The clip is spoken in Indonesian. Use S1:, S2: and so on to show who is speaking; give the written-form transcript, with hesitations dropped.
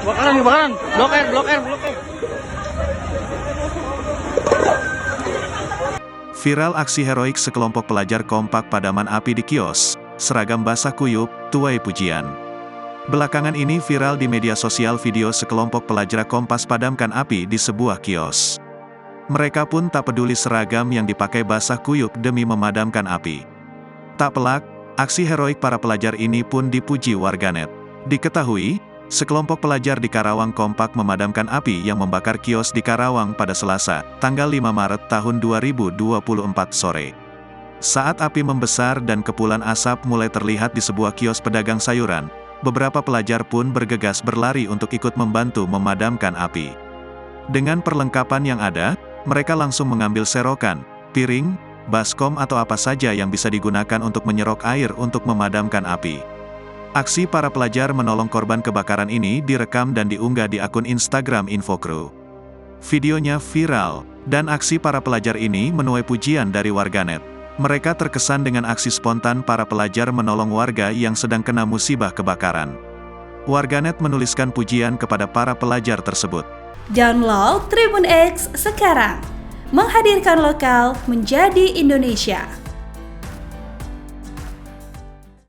S1: Kebakaran, kebakaran. Blok R, blok R, blok R.
S2: Viral aksi heroik sekelompok pelajar kompak padaman api di kios, seragam basah kuyup, tuai pujian. Belakangan ini viral di media sosial video sekelompok pelajar kompas padamkan api di sebuah kios. Mereka pun tak peduli seragam yang dipakai basah kuyup demi memadamkan api. Tak pelak, aksi heroik para pelajar ini pun dipuji warganet. Diketahui, sekelompok pelajar di Karawang kompak memadamkan api yang membakar kios di Karawang pada Selasa, tanggal 5 Maret tahun 2024 sore. Saat api membesar dan kepulan asap mulai terlihat di sebuah kios pedagang sayuran, beberapa pelajar pun bergegas berlari untuk ikut membantu memadamkan api. Dengan perlengkapan yang ada, mereka langsung mengambil serokan, piring, baskom atau apa saja yang bisa digunakan untuk menyerok air untuk memadamkan api. Aksi para pelajar menolong korban kebakaran ini direkam dan diunggah di akun Instagram Infokru. Videonya viral, dan aksi para pelajar ini menuai pujian dari warganet. Mereka terkesan dengan aksi spontan para pelajar menolong warga yang sedang kena musibah kebakaran. Warganet menuliskan pujian kepada para pelajar tersebut.
S3: Download Tribun X sekarang, menghadirkan lokal menjadi Indonesia.